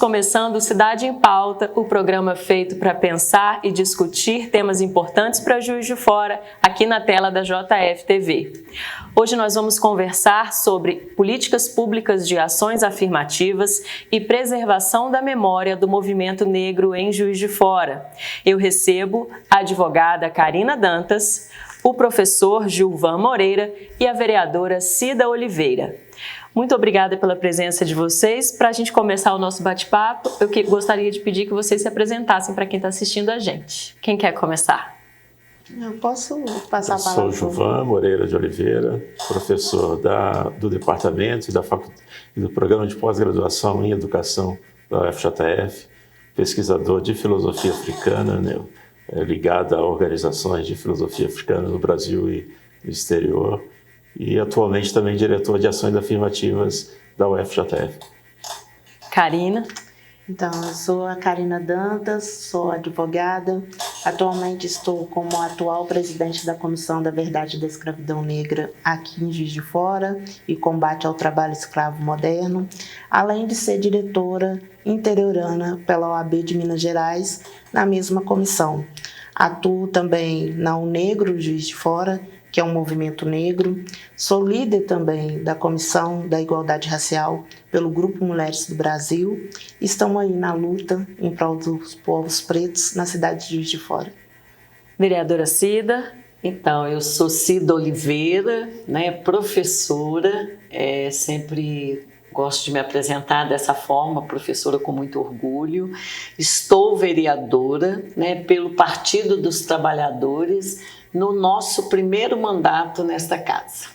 começando o Cidade em Pauta, o programa feito para pensar e discutir temas importantes para Juiz de Fora, aqui na tela da JF-TV. Hoje nós vamos conversar sobre políticas públicas de ações afirmativas e preservação da memória do movimento negro em Juiz de Fora. Eu recebo a advogada Carina Dantas, o professor Gilvan Moreira e a vereadora Cida Oliveira. Muito obrigada pela presença de vocês. Para a gente começar o nosso bate-papo, eu gostaria de pedir que vocês se apresentassem para quem está assistindo a gente. Quem quer começar? Eu posso passar a palavra? Eu sou Gilvan Moreira de Oliveira, professor do departamento e do programa de pós-graduação em educação da UFJF, pesquisador de filosofia africana, né, ligado a organizações de filosofia africana no Brasil e no exterior, e atualmente também diretor de ações afirmativas da UFJF. Carina. Então, eu sou a Carina Dantas, sou advogada. Atualmente estou como atual presidente da Comissão da Verdade da Escravidão Negra aqui em Juiz de Fora e combate ao trabalho escravo moderno, além de ser diretora interiorana pela OAB de Minas Gerais na mesma comissão. Atuo também na UNegro Juiz de Fora, que é um movimento negro. Sou líder também da Comissão da Igualdade Racial pelo Grupo Mulheres do Brasil. Estamos aí na luta em prol dos povos pretos na cidade de Juiz de Fora. Vereadora Cida. Então, eu sou Cida Oliveira, né, professora, sempre gosto de me apresentar dessa forma, professora com muito orgulho. Estou vereadora, né, pelo Partido dos Trabalhadores, no nosso primeiro mandato nesta casa.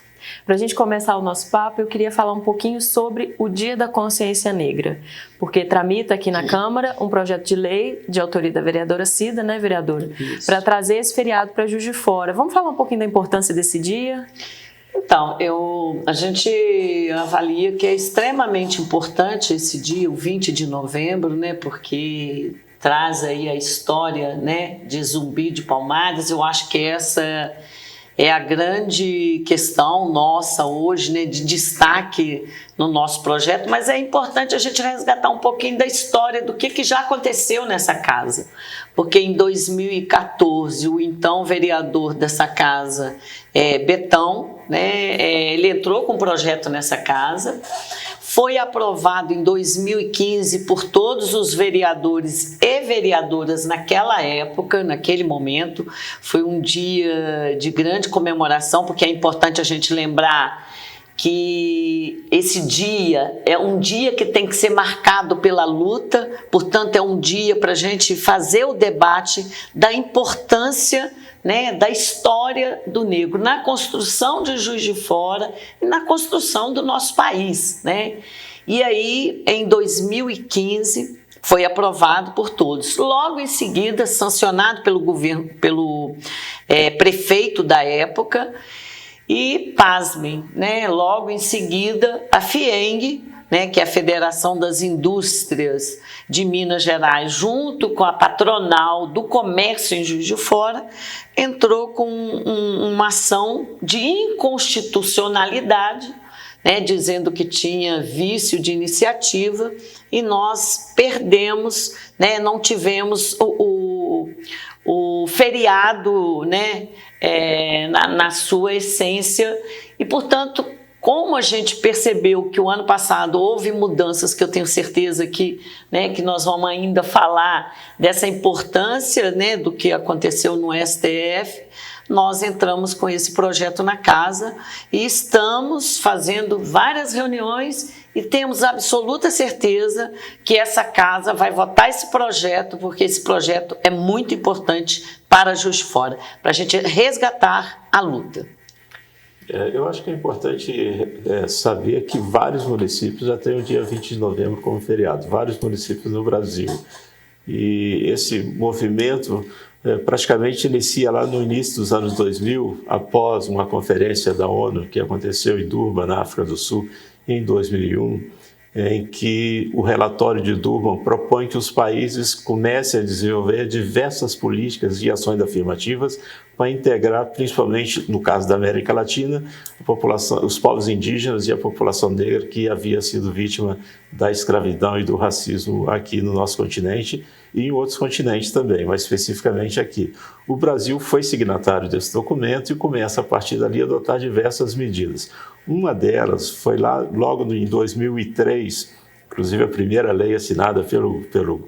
Para a gente começar o nosso papo, eu queria falar um pouquinho sobre o Dia da Consciência Negra, porque tramita aqui na Câmara um projeto de lei de autoria da vereadora Cida, né, vereadora? Para trazer esse feriado para Juiz de Fora. Vamos falar um pouquinho da importância desse dia? Então, a gente avalia que é extremamente importante esse dia, o 20 de novembro, né, porque traz aí a história, né, de Zumbi de Palmares. Eu acho que essa é a grande questão nossa hoje, né, de destaque no nosso projeto, mas é importante a gente resgatar um pouquinho da história do que já aconteceu nessa casa, porque em 2014 o então vereador dessa casa, Betão, né, ele entrou com um projeto nessa casa. Foi aprovado em 2015 por todos os vereadores e vereadoras naquela época, naquele momento. Foi um dia de grande comemoração, porque é importante a gente lembrar que esse dia é um dia que tem que ser marcado pela luta, portanto é um dia para a gente fazer o debate da importância, né, da história do negro na construção de Juiz de Fora e na construção do nosso país, né? E aí, em 2015, foi aprovado por todos. Logo em seguida, sancionado pelo governo, pelo prefeito da época, e, pasmem, né, logo em seguida, a FIENG, né, que é a Federação das Indústrias de Minas Gerais, junto com a patronal do comércio em Juiz de Fora, entrou com uma ação de inconstitucionalidade, né, dizendo que tinha vício de iniciativa, e nós perdemos, né, não tivemos o feriado, né, na sua essência, e, portanto, como a gente percebeu que o ano passado houve mudanças que eu tenho certeza que nós vamos ainda falar dessa importância, né, do que aconteceu no STF, nós entramos com esse projeto na casa e estamos fazendo várias reuniões e temos absoluta certeza que essa casa vai votar esse projeto, porque esse projeto é muito importante para Juiz de Fora, para a gente resgatar a luta. Eu acho que é importante saber que vários municípios já têm o dia 20 de novembro como feriado, vários municípios no Brasil. E esse movimento praticamente inicia lá no início dos anos 2000, após uma conferência da ONU que aconteceu em Durban, na África do Sul, em 2001, em que o relatório de Durban propõe que os países comecem a desenvolver diversas políticas e ações afirmativas para integrar, principalmente no caso da América Latina, a população, os povos indígenas e a população negra que havia sido vítima da escravidão e do racismo aqui no nosso continente e em outros continentes também, mas especificamente aqui. O Brasil foi signatário desse documento e começa a partir dali a adotar diversas medidas. Uma delas foi lá logo em 2003, inclusive a primeira lei assinada pelo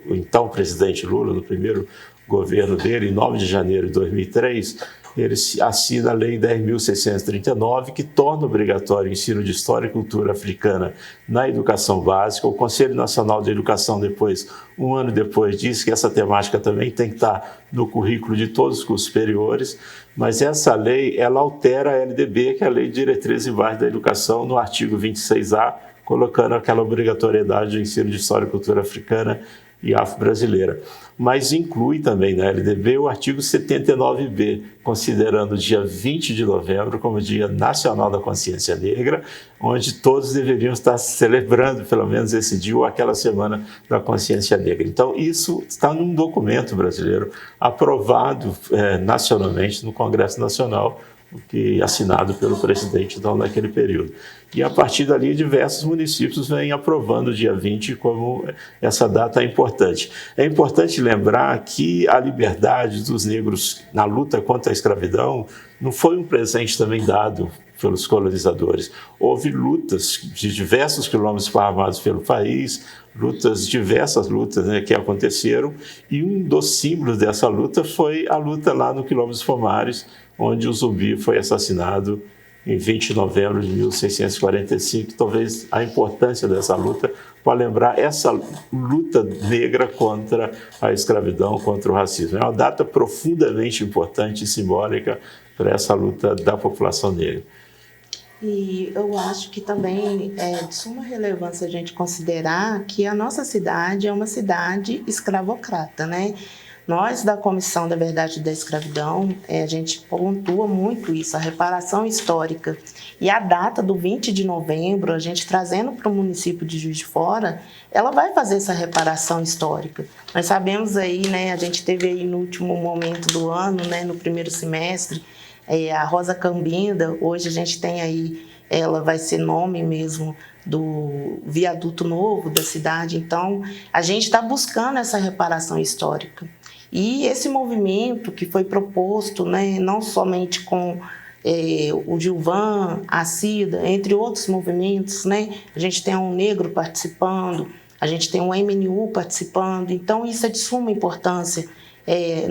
então presidente Lula, no primeiro governo dele, em 9 de janeiro de 2003, ele assina a Lei 10.639, que torna obrigatório o ensino de História e Cultura Africana na educação básica. O Conselho Nacional de Educação, depois, um ano depois, disse que essa temática também tem que estar no currículo de todos os cursos superiores, mas essa lei, ela altera a LDB, que é a Lei de Diretrizes e Bases da Educação, no artigo 26A, colocando aquela obrigatoriedade do ensino de História e Cultura Africana e afro-brasileira, mas inclui também na LDB o artigo 79B, considerando o dia 20 de novembro como Dia Nacional da Consciência Negra, onde todos deveriam estar celebrando, pelo menos esse dia ou aquela Semana da Consciência Negra. Então, isso está num documento brasileiro aprovado nacionalmente no Congresso Nacional, que assinado pelo presidente então, naquele período. E a partir dali, diversos municípios vêm aprovando o dia 20 como essa data é importante. É importante lembrar que a liberdade dos negros na luta contra a escravidão não foi um presente também dado pelos colonizadores. Houve lutas de diversos quilômetros armados pelo país, diversas lutas que aconteceram, e um dos símbolos dessa luta foi a luta lá no quilômetro dos Pomares, onde o Zumbi foi assassinado em 20 de novembro de 1645. Talvez a importância dessa luta para lembrar essa luta negra contra a escravidão, contra o racismo. É uma data profundamente importante e simbólica para essa luta da população negra. E eu acho que também é de suma relevância a gente considerar que a nossa cidade é uma cidade escravocrata, né? Nós, da Comissão da Verdade da Escravidão, a gente pontua muito isso, a reparação histórica. E a data do 20 de novembro, a gente trazendo para o município de Juiz de Fora, ela vai fazer essa reparação histórica. Nós sabemos aí, né, a gente teve aí no último momento do ano, né, no primeiro semestre, a Rosa Cambinda, hoje a gente tem aí, ela vai ser nome mesmo do viaduto novo da cidade. Então, a gente está buscando essa reparação histórica. E esse movimento que foi proposto, né, não somente com o Gilvan, a Cida, entre outros movimentos, né, a gente tem um negro participando, a gente tem um MNU participando, então isso é de suma importância.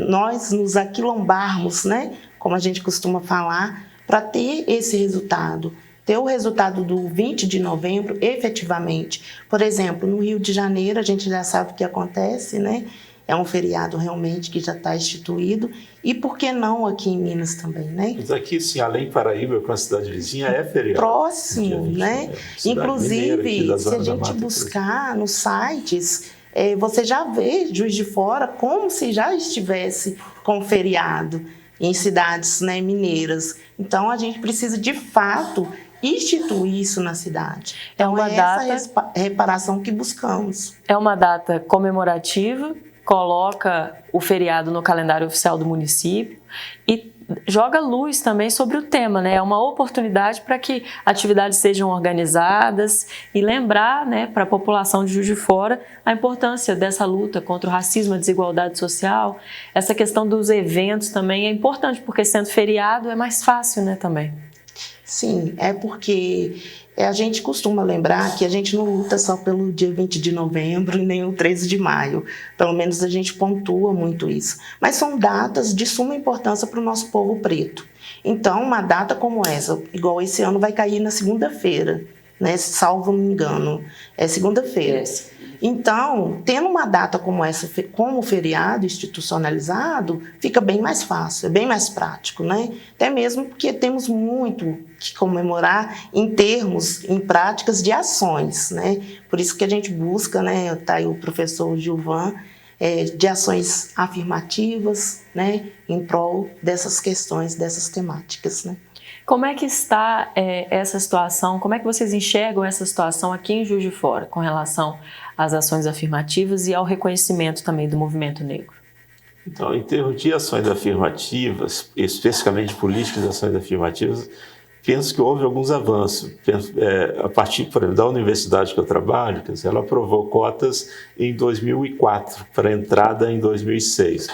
Nós nos aquilombarmos, né, como a gente costuma falar, para ter esse resultado. Ter o resultado do 20 de novembro, efetivamente. Por exemplo, no Rio de Janeiro, a gente já sabe o que acontece, né? É um feriado realmente que já está instituído. E por que não aqui em Minas também, né? Mas aqui, sim, além de Paraíba, com a cidade vizinha, é feriado. Próximo, né? Inclusive, se a gente buscar nos sites, você já vê Juiz de Fora como se já estivesse com feriado em cidades, né, mineiras. Então, a gente precisa, de fato, instituir isso na cidade. Então, essa reparação que buscamos. É uma data comemorativa, coloca o feriado no calendário oficial do município e joga luz também sobre o tema, né? É uma oportunidade para que atividades sejam organizadas e lembrar, né, para a população de Juiz de Fora a importância dessa luta contra o racismo, a desigualdade social. Essa questão dos eventos também é importante, porque sendo feriado é mais fácil, né, também. Sim, é porque a gente costuma lembrar que a gente não luta só pelo dia 20 de novembro e nem o 13 de maio. Pelo menos a gente pontua muito isso. Mas são datas de suma importância para o nosso povo preto. Então, uma data como essa, igual esse ano, vai cair na segunda-feira, né? Salvo me engano, é segunda-feira. Então, tendo uma data como essa, como feriado institucionalizado, fica bem mais fácil, é bem mais prático, né? Até mesmo porque temos muito que comemorar em termos, em práticas de ações, né? Por isso que a gente busca, né? Tá aí o professor Gilvan, de ações afirmativas, né? Em prol dessas questões, dessas temáticas, né? Como é que está essa situação? Como é que vocês enxergam essa situação aqui em Juiz de Fora com relação às ações afirmativas e ao reconhecimento também do movimento negro? Então, em termos de ações afirmativas, especificamente políticas de ações afirmativas, penso que houve alguns avanços. A partir, por exemplo, da universidade que eu trabalho, quer dizer, ela aprovou cotas em 2004 para entrada em 2006.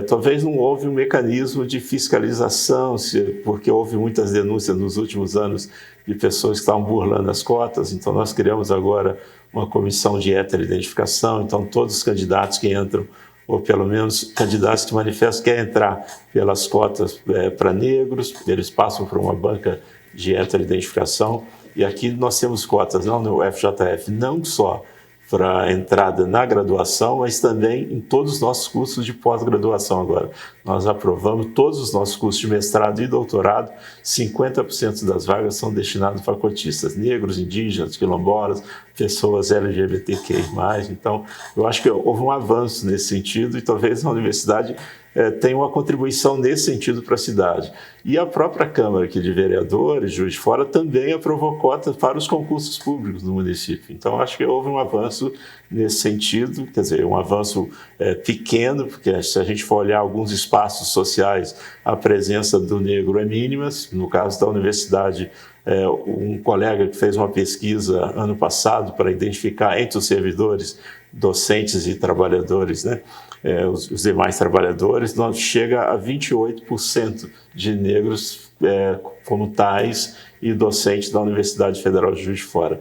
Talvez não houve um mecanismo de fiscalização, porque houve muitas denúncias nos últimos anos de pessoas que estavam burlando as cotas. Então, nós criamos agora uma comissão de heteroidentificação. Então, todos os candidatos que entram, ou pelo menos candidatos que manifestam que querem entrar pelas cotas para negros, eles passam por uma banca de heteroidentificação. E aqui nós temos cotas, não no FJF, não só para entrada na graduação, mas também em todos os nossos cursos de pós-graduação agora. Nós aprovamos todos os nossos cursos de mestrado e doutorado, 50% das vagas são destinadas a facultistas, negros, indígenas, quilombolas, pessoas LGBTQI+. Então, eu acho que houve um avanço nesse sentido e talvez a universidade tenha uma contribuição nesse sentido para a cidade. E a própria Câmara aqui de Vereadores, Juiz de Fora, também aprovou cotas para os concursos públicos do município. Então, acho que houve um avanço nesse sentido, quer dizer, um avanço pequeno, porque se a gente for olhar alguns espaços sociais, a presença do negro é mínima. No caso da universidade, um colega que fez uma pesquisa ano passado para identificar entre os servidores, docentes e trabalhadores, né, os demais trabalhadores, nós chega a 28% de negros como tais e docentes da Universidade Federal de Juiz de Fora.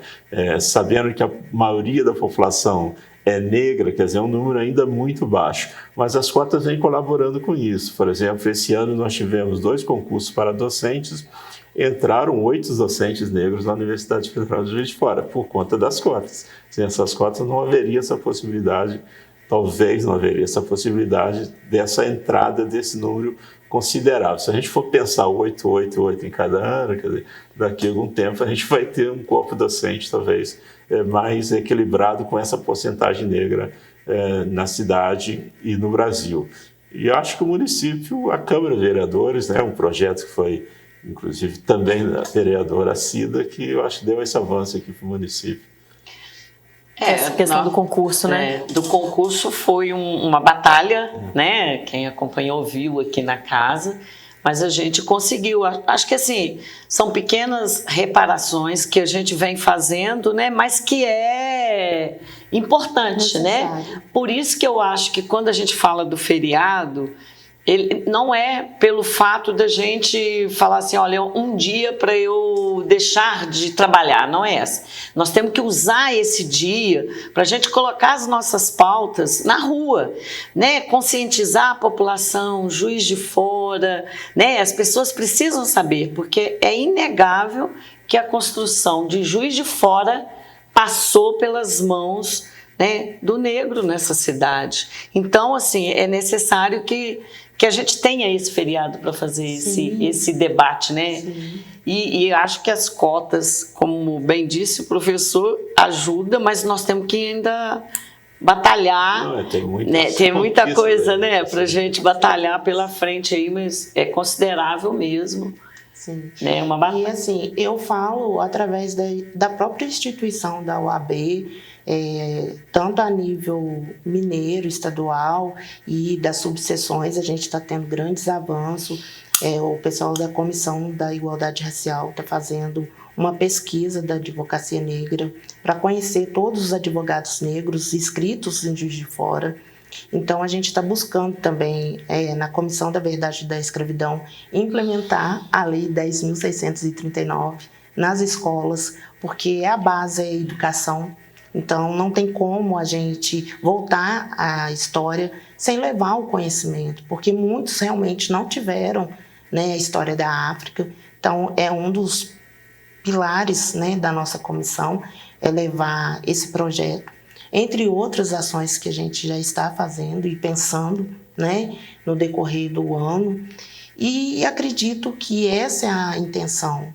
Sabendo que a maioria da população é negra, quer dizer, é um número ainda muito baixo, mas as cotas vêm colaborando com isso. Por exemplo, esse ano nós tivemos 2 concursos para docentes, entraram 8 docentes negros na Universidade Federal de Juiz de Fora, por conta das cotas. Sem essas cotas não haveria essa possibilidade, talvez não haveria essa possibilidade dessa entrada desse número considerável. Se a gente for pensar 8, 8, 8 em cada ano, quer dizer, daqui a algum tempo a gente vai ter um corpo docente talvez mais equilibrado com essa porcentagem negra na cidade e no Brasil. E acho que o município, a Câmara de Vereadores, né, um projeto que foi, inclusive, também da vereadora Cida, que eu acho que deu esse avanço aqui para o município. Essa questão do concurso, né? Do concurso foi uma batalha, né? Quem acompanhou viu aqui na casa, mas a gente conseguiu. Acho que assim, são pequenas reparações que a gente vem fazendo, né? Mas que é importante, né? Por isso que eu acho que quando a gente fala do feriado, ele não é pelo fato da gente falar assim, olha, um dia para eu deixar de trabalhar, não é essa. Nós temos que usar esse dia para a gente colocar as nossas pautas na rua, né? Conscientizar a população, Juiz de Fora, né? As pessoas precisam saber, porque é inegável que a construção de Juiz de Fora passou pelas mãos, né, do negro nessa cidade. Então, assim, é necessário que a gente tenha esse feriado para fazer esse debate, né? E acho que as cotas, como bem disse o professor, ajuda, mas nós temos que ainda batalhar. Tem muita coisa, né, para a gente batalhar pela frente aí, mas é considerável mesmo. Sim. Né, uma batalha. E assim, eu falo através da própria instituição da UAB, tanto a nível mineiro, estadual e das subseções, a gente está tendo grandes avanços. O pessoal da Comissão da Igualdade Racial está fazendo uma pesquisa da advocacia negra para conhecer todos os advogados negros inscritos em Juiz de Fora. Então, a gente está buscando também, na Comissão da Verdade da Escravidão, implementar a Lei 10.639 nas escolas, porque a base é a educação. Então, não tem como a gente voltar à história sem levar o conhecimento, porque muitos realmente não tiveram, né, a história da África. Então, é um dos pilares, né, da nossa comissão, é levar esse projeto, entre outras ações que a gente já está fazendo e pensando, né, no decorrer do ano. E acredito que essa é a intenção.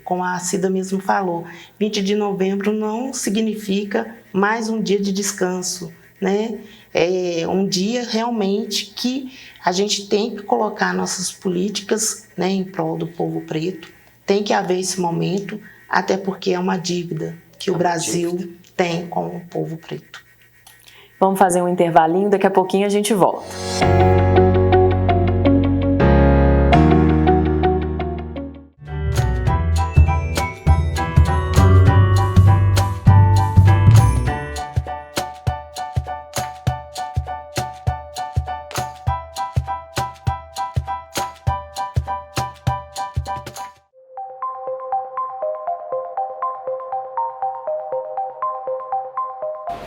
Como a Cida mesmo falou, 20 de novembro não significa mais um dia de descanso, né? é um dia realmente que a gente tem que colocar nossas políticas, né, em prol do povo preto. Tem que haver esse momento, até porque é uma dívida que o Brasil tem com o povo preto. Vamos fazer um intervalinho, daqui a pouquinho a gente volta.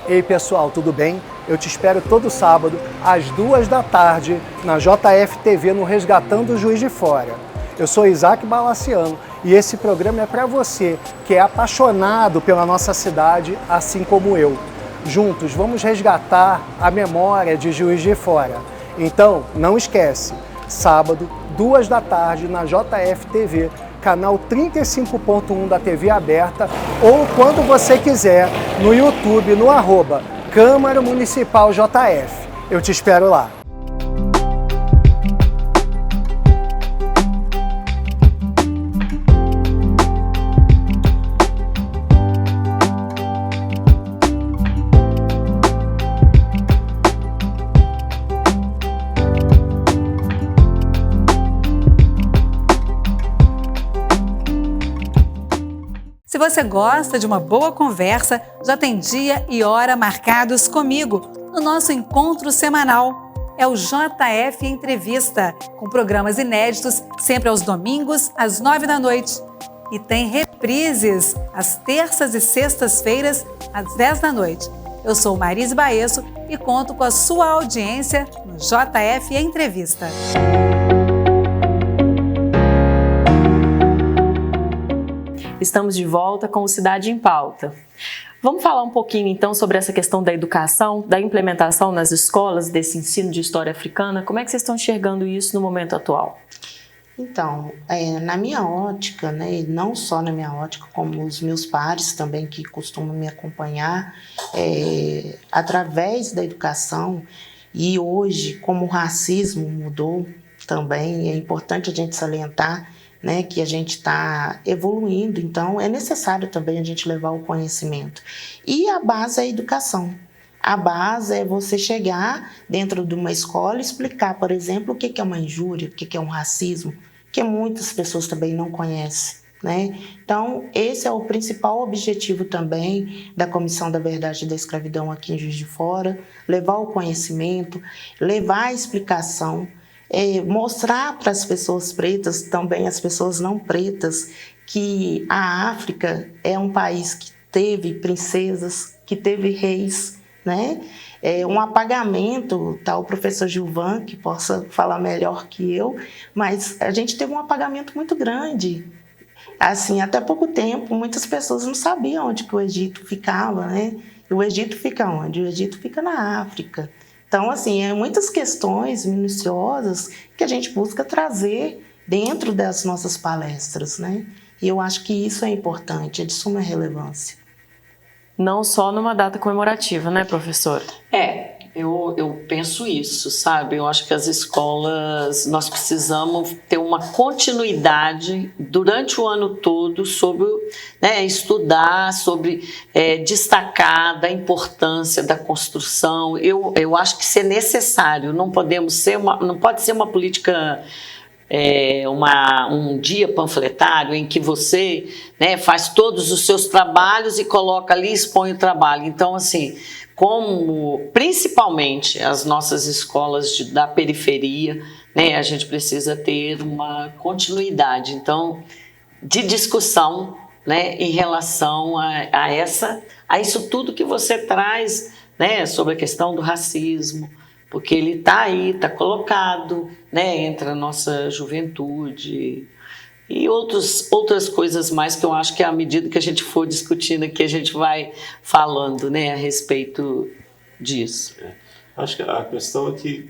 Ei pessoal, tudo bem? Eu te espero todo sábado, às 14h, na JF TV, no Resgatando o Juiz de Fora. Eu sou Isaac Balaciano e esse programa é para você que é apaixonado pela nossa cidade, assim como eu. Juntos, vamos resgatar a memória de Juiz de Fora. Então, não esquece, sábado, 14h, na JF TV, canal 35.1 da TV aberta, ou quando você quiser, no YouTube, no @Câmara Municipal JF. Eu te espero lá. Se você gosta de uma boa conversa, já tem dia e hora marcados comigo no nosso encontro semanal. É o JF Entrevista, com programas inéditos sempre aos domingos, às 9h. E tem reprises às terças e sextas-feiras, às 10h. Eu sou Marise Baesso e conto com a sua audiência no JF Entrevista. Estamos de volta com o Cidade em Pauta. Vamos falar um pouquinho então sobre essa questão da educação, da implementação nas escolas desse ensino de história africana. Como é que vocês estão enxergando isso no momento atual? Então, na minha ótica, né, não só na minha ótica, como os meus pares também que costumam me acompanhar, através da educação, e hoje, como o racismo mudou também, é importante a gente salientar, né, que a gente está evoluindo, então é necessário também a gente levar o conhecimento. E a base é a educação. A base é você chegar dentro de uma escola e explicar, por exemplo, o que é uma injúria, o que é um racismo, que muitas pessoas também não conhecem, né? Então, esse é o principal objetivo também da Comissão da Verdade e da Escravidão aqui em Juiz de Fora, levar o conhecimento, levar a explicação, mostrar para as pessoas pretas, também as pessoas não pretas, que a África é um país que teve princesas, que teve reis, né? Um apagamento, tá, o professor Gilvan, que possa falar melhor que eu, mas a gente teve um apagamento muito grande. Assim, até pouco tempo, muitas pessoas não sabiam onde que o Egito ficava, né? E o Egito fica onde? O Egito fica na África. Então, assim, muitas questões minuciosas que a gente busca trazer dentro das nossas palestras, né? E eu acho que isso é importante, é de suma relevância. Não só numa data comemorativa, né, professora? Eu penso isso, sabe? Eu acho que as escolas, nós precisamos ter uma continuidade durante o ano todo sobre, né, estudar, sobre destacar da importância da construção. Eu acho que isso é necessário, não pode ser uma política... um dia panfletário em que você, né, faz todos os seus trabalhos e coloca ali, expõe o trabalho. Então, assim, como principalmente as nossas escolas da periferia, né, a gente precisa ter uma continuidade, então, de discussão, né, em relação a isso tudo que você traz, né, sobre a questão do racismo, porque ele está aí, está colocado, né, entre a nossa juventude e outras coisas mais que eu acho que à medida que a gente for discutindo aqui, a gente vai falando, né, a respeito disso. Acho que a questão é que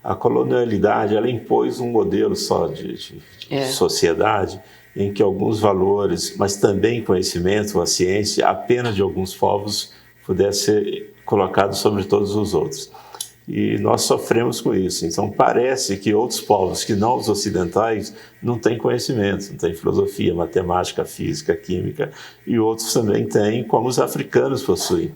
a colonialidade ela impôs um modelo só de sociedade em que alguns valores, mas também conhecimento, a ciência, apenas de alguns povos pudesse ser colocado sobre todos os outros. E nós sofremos com isso. Então parece que outros povos que não os ocidentais não têm conhecimento, não têm filosofia, matemática, física, química, e outros também têm, como os africanos possuem.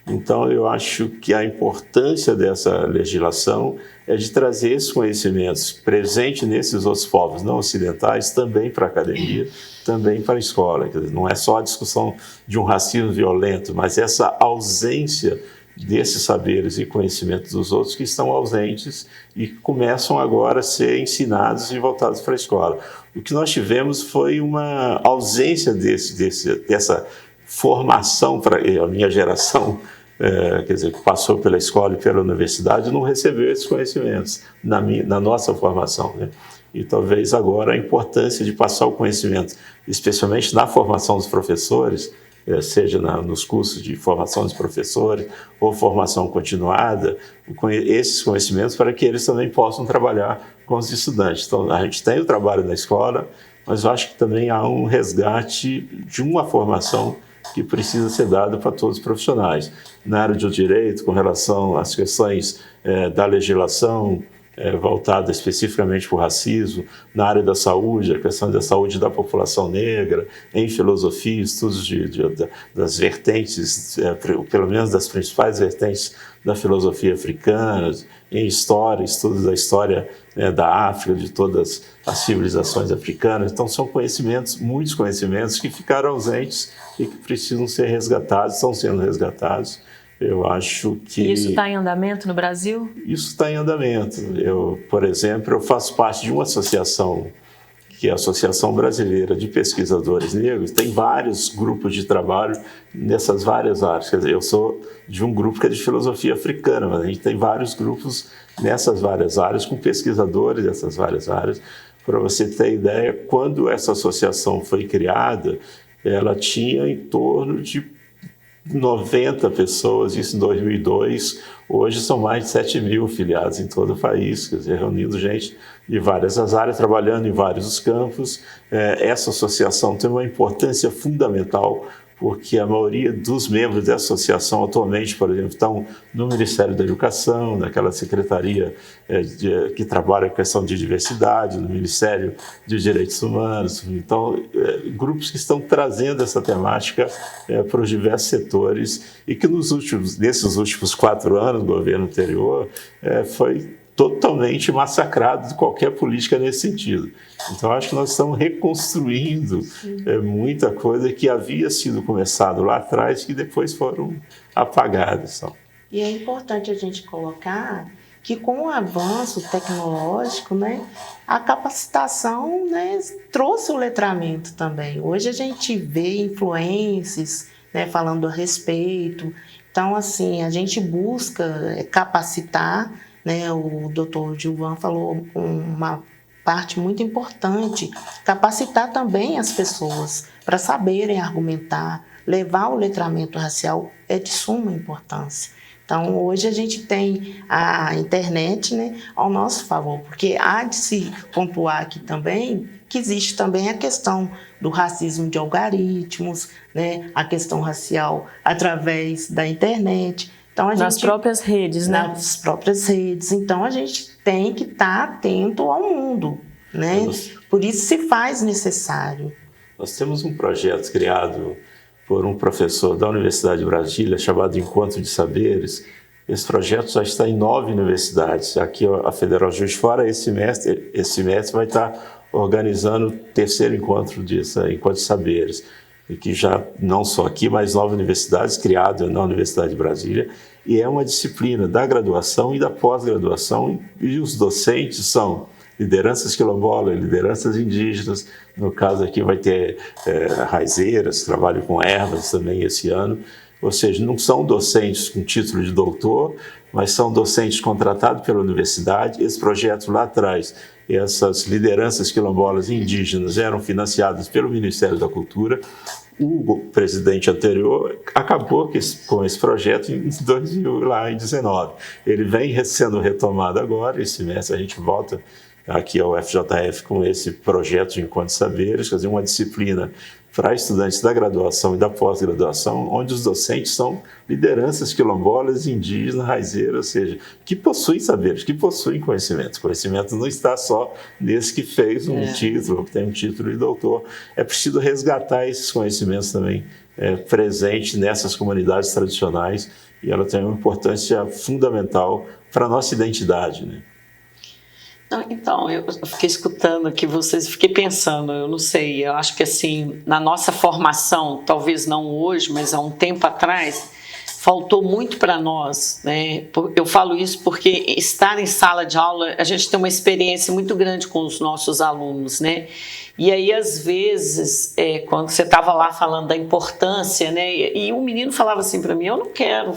Então eu acho que a importância dessa legislação é de trazer esses conhecimentos presentes nesses outros povos não ocidentais também para a academia, também para a escola. Quer dizer, não é só a discussão de um racismo violento, mas essa ausência desses saberes e conhecimentos dos outros que estão ausentes e começam agora a ser ensinados e voltados para a escola. O que nós tivemos foi uma ausência dessa formação para a minha geração, quer dizer, que passou pela escola e pela universidade, não recebeu esses conhecimentos na nossa formação, né? E talvez agora a importância de passar o conhecimento, especialmente na formação dos professores, seja nos cursos de formação dos professores ou formação continuada, esses conhecimentos para que eles também possam trabalhar com os estudantes. Então, a gente tem o trabalho na escola, mas eu acho que também há um resgate de uma formação que precisa ser dada para todos os profissionais. Na área do direito, com relação às questões da legislação, voltada especificamente para o racismo, na área da saúde, a questão da saúde da população negra, em filosofia, estudos das vertentes, pelo menos das principais vertentes da filosofia africana, em história, estudos da história da África, de todas as civilizações africanas. Então são conhecimentos, muitos conhecimentos que ficaram ausentes e que precisam ser resgatados, estão sendo resgatados. Eu acho que... E isso está em andamento no Brasil? Isso está em andamento. Por exemplo, eu faço parte de uma associação, que é a Associação Brasileira de Pesquisadores Negros. Tem vários grupos de trabalho nessas várias áreas. Quer dizer, eu sou de um grupo que é de filosofia africana, mas a gente tem vários grupos nessas várias áreas, com pesquisadores dessas várias áreas. Para você ter ideia, quando essa associação foi criada, ela tinha em torno de 90 pessoas, isso em 2002, hoje são mais de 7 mil filiados em todo o país, quer dizer, reunindo gente de várias áreas, trabalhando em vários campos. Essa associação tem uma importância fundamental, porque a maioria dos membros dessa associação atualmente, por exemplo, estão no Ministério da Educação, naquela secretaria que trabalha com a questão de diversidade, no Ministério de Direitos Humanos. Então, grupos que estão trazendo essa temática para os diversos setores e que nesses últimos 4 anos do governo anterior foi totalmente massacrado de qualquer política nesse sentido. Então, acho que nós estamos reconstruindo muita coisa que havia sido começado lá atrás que depois foram apagadas. E é importante a gente colocar que com o avanço tecnológico, né, a capacitação, né, trouxe o letramento também. Hoje a gente vê influências, né, falando a respeito. Então, assim, a gente busca capacitar, né, o doutor Gilvan falou uma parte muito importante, capacitar também as pessoas para saberem argumentar, levar o letramento racial é de suma importância. Então, hoje a gente tem a internet, né, ao nosso favor, porque há de se pontuar aqui também que existe também a questão do racismo de algoritmos, né, a questão racial através da internet. Então, nas próprias redes, né? Nas próprias redes. Então, a gente tem que estar atento ao mundo, né? Por isso se faz necessário. Nós temos um projeto criado por um professor da Universidade de Brasília, chamado Encontro de Saberes. Esse projeto já está em 9 universidades. Aqui, a Federal Juiz de Fora, esse semestre vai estar organizando o 3º encontro de saberes. E que já não só aqui, mas 9 universidades, criado na Universidade de Brasília, e é uma disciplina da graduação e da pós-graduação, e os docentes são lideranças quilombolas, lideranças indígenas, no caso aqui vai ter raizeiras, trabalho com ervas também esse ano, ou seja, não são docentes com título de doutor, mas são docentes contratados pela universidade. Esse projeto lá atrás, essas lideranças quilombolas e indígenas eram financiadas pelo Ministério da Cultura. O presidente anterior acabou com esse projeto em 2019. Ele vem sendo retomado agora, esse mês a gente volta aqui ao FJF com esse projeto de Encontro de Saberes, quer dizer, uma disciplina para estudantes da graduação e da pós-graduação, onde os docentes são lideranças quilombolas, indígenas, raizeiras, ou seja, que possuem saberes, que possuem conhecimento. Conhecimento não está só nesse que fez um título, que tem um título de doutor. É preciso resgatar esses conhecimentos também presentes nessas comunidades tradicionais, e ela tem uma importância fundamental para a nossa identidade, né? Então, eu fiquei escutando aqui vocês, fiquei pensando, eu não sei, eu acho que assim, na nossa formação, talvez não hoje, mas há um tempo atrás, faltou muito para nós, né? Eu falo isso porque estar em sala de aula, a gente tem uma experiência muito grande com os nossos alunos, né? E aí, às vezes, quando você estava lá falando da importância, né? E um menino falava assim para mim, eu não quero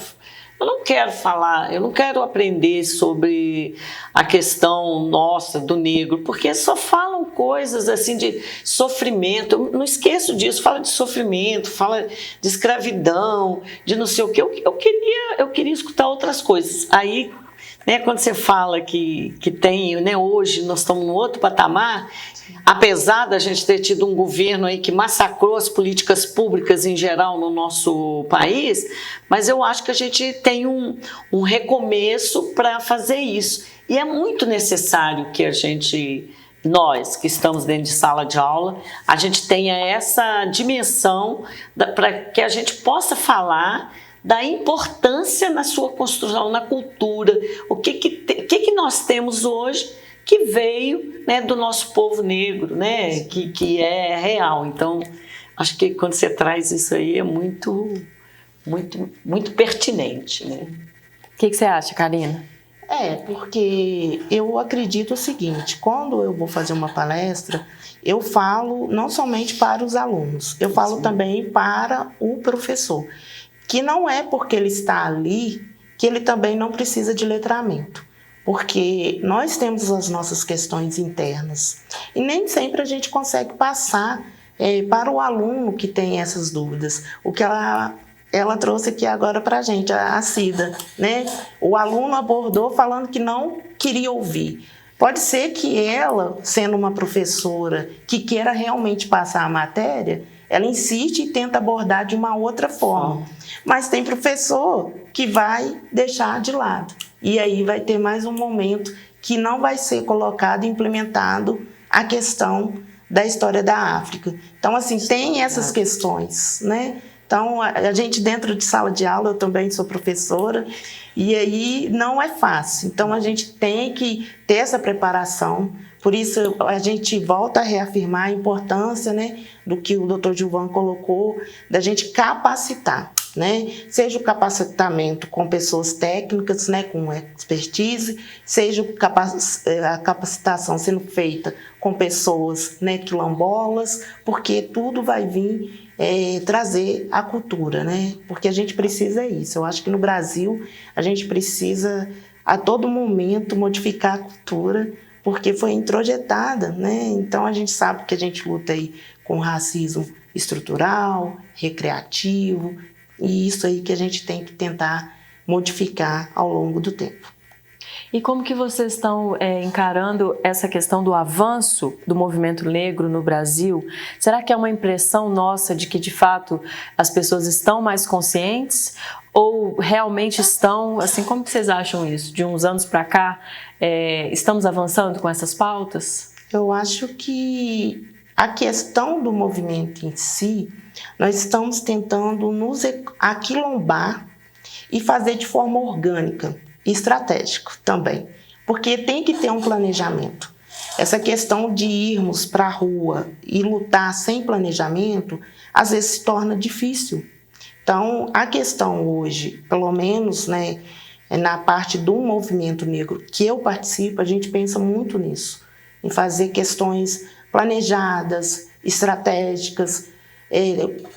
falar, eu não quero aprender sobre a questão nossa do negro, porque só falam coisas assim de sofrimento. Eu não esqueço disso, fala de sofrimento, fala de escravidão, de não sei o que. Eu queria escutar outras coisas. Aí, né, quando você fala que tem, né, hoje nós estamos num outro patamar, apesar da gente ter tido um governo aí que massacrou as políticas públicas em geral no nosso país, mas eu acho que a gente tem um recomeço para fazer isso. E é muito necessário que nós que estamos dentro de sala de aula, a gente tenha essa dimensão para que a gente possa falar da importância na sua construção, na cultura, o que nós temos hoje que veio, né, do nosso povo negro, né, que é real. Então, acho que quando você traz isso aí é muito, muito, muito pertinente, né? O que você acha, Karina? Porque eu acredito o seguinte, quando eu vou fazer uma palestra, eu falo não somente para os alunos, eu falo também para o professor, que não é porque ele está ali que ele também não precisa de letramento. Porque nós temos as nossas questões internas e nem sempre a gente consegue passar para o aluno que tem essas dúvidas. O que ela trouxe aqui agora para a gente, a Cida, né? O aluno abordou falando que não queria ouvir. Pode ser que ela, sendo uma professora que queira realmente passar a matéria, ela insiste e tenta abordar de uma outra forma. Mas tem professor que vai deixar de lado. E aí vai ter mais um momento que não vai ser colocado e implementado a questão da história da África. Então, assim, tem essas questões, né? Então, a gente dentro de sala de aula, eu também sou professora, e aí não é fácil. Então, a gente tem que ter essa preparação. Por isso, a gente volta a reafirmar a importância, né, do que o Dr. Gilvan colocou, da gente capacitar. Né? Seja o capacitamento com pessoas técnicas, né, com expertise, seja a capacitação sendo feita com pessoas, né, quilombolas, porque tudo vai vir trazer a cultura, né? Porque a gente precisa isso. Eu acho que no Brasil a gente precisa a todo momento modificar a cultura, porque foi introjetada, né? Então a gente sabe que a gente luta aí com racismo estrutural, recreativo, e isso aí que a gente tem que tentar modificar ao longo do tempo. E como que vocês estão encarando essa questão do avanço do movimento negro no Brasil? Será que é uma impressão nossa de que, de fato, as pessoas estão mais conscientes? Ou realmente estão, assim, como que vocês acham isso? De uns anos para cá, estamos avançando com essas pautas? Eu acho que a questão do movimento em si, nós estamos tentando nos aquilombar e fazer de forma orgânica e estratégica também, porque tem que ter um planejamento. Essa questão de irmos para a rua e lutar sem planejamento, às vezes se torna difícil. Então, a questão hoje, pelo menos, né, na parte do movimento negro que eu participo, a gente pensa muito nisso, em fazer questões planejadas, estratégicas,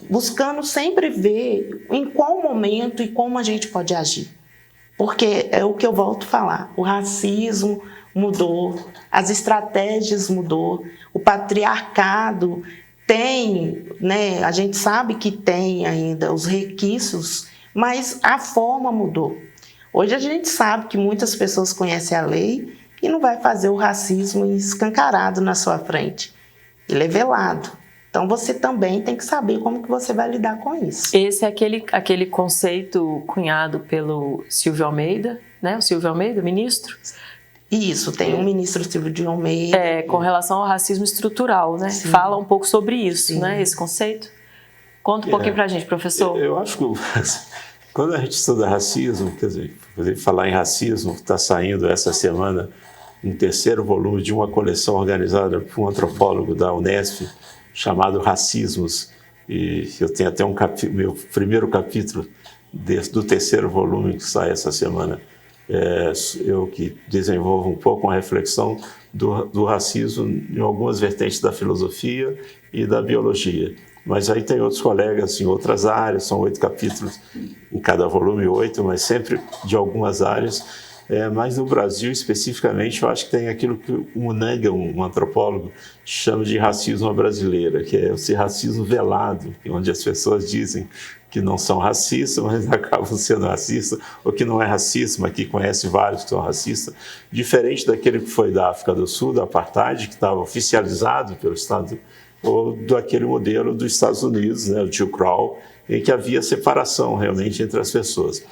buscando sempre ver em qual momento e como a gente pode agir. Porque é o que eu volto a falar, o racismo mudou, as estratégias mudou, o patriarcado tem, né, a gente sabe que tem ainda os requisitos, mas a forma mudou. Hoje a gente sabe que muitas pessoas conhecem a lei e não vai fazer o racismo escancarado na sua frente. Ele é velado. Então você também tem que saber como que você vai lidar com isso. Esse é aquele conceito cunhado pelo Silvio Almeida, né? O Silvio Almeida, ministro. Isso, tem o ministro Silvio de Almeida. Com relação ao racismo estrutural, né? Sim. Fala um pouco sobre isso, Sim. né? Esse conceito. Conta um pouquinho pra gente, professor. Eu acho que quando a gente estuda racismo, quer dizer, falar em racismo, está saindo essa semana um terceiro volume de uma coleção organizada por um antropólogo da Unesp, chamado Racismos, e eu tenho até meu primeiro capítulo do terceiro volume que sai essa semana. Eu que desenvolvo um pouco uma reflexão do racismo em algumas vertentes da filosofia e da biologia. Mas aí tem outros colegas em outras áreas, são 8 capítulos em cada volume, 8, mas sempre de algumas áreas. Mas no Brasil, especificamente, eu acho que tem aquilo que o Munanga, um antropólogo, chama de racismo à brasileira, que é esse racismo velado, onde as pessoas dizem que não são racistas, mas acabam sendo racistas, ou que não é racista, mas que conhece vários que são racistas, diferente daquele que foi da África do Sul, da Apartheid, que estava oficializado pelo Estado, ou daquele modelo dos Estados Unidos, né, o Jim Crow, em que havia separação realmente entre as pessoas.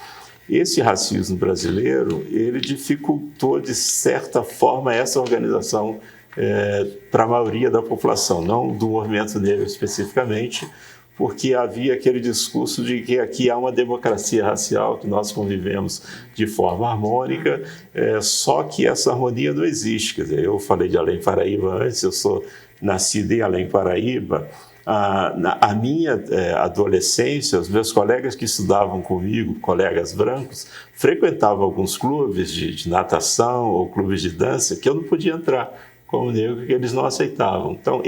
Esse racismo brasileiro, ele dificultou, de certa forma, essa organização para a maioria da população, não do movimento negro especificamente, porque havia aquele discurso de que aqui há uma democracia racial, que nós convivemos de forma harmônica, só que essa harmonia não existe. Quer dizer, eu falei de Além Paraíba antes, eu sou nascido em Além Paraíba. A minha adolescência, os meus colegas que estudavam comigo, colegas brancos, frequentavam alguns clubes de natação ou clubes de dança que eu não podia entrar como negro, que eles não aceitavam. Então,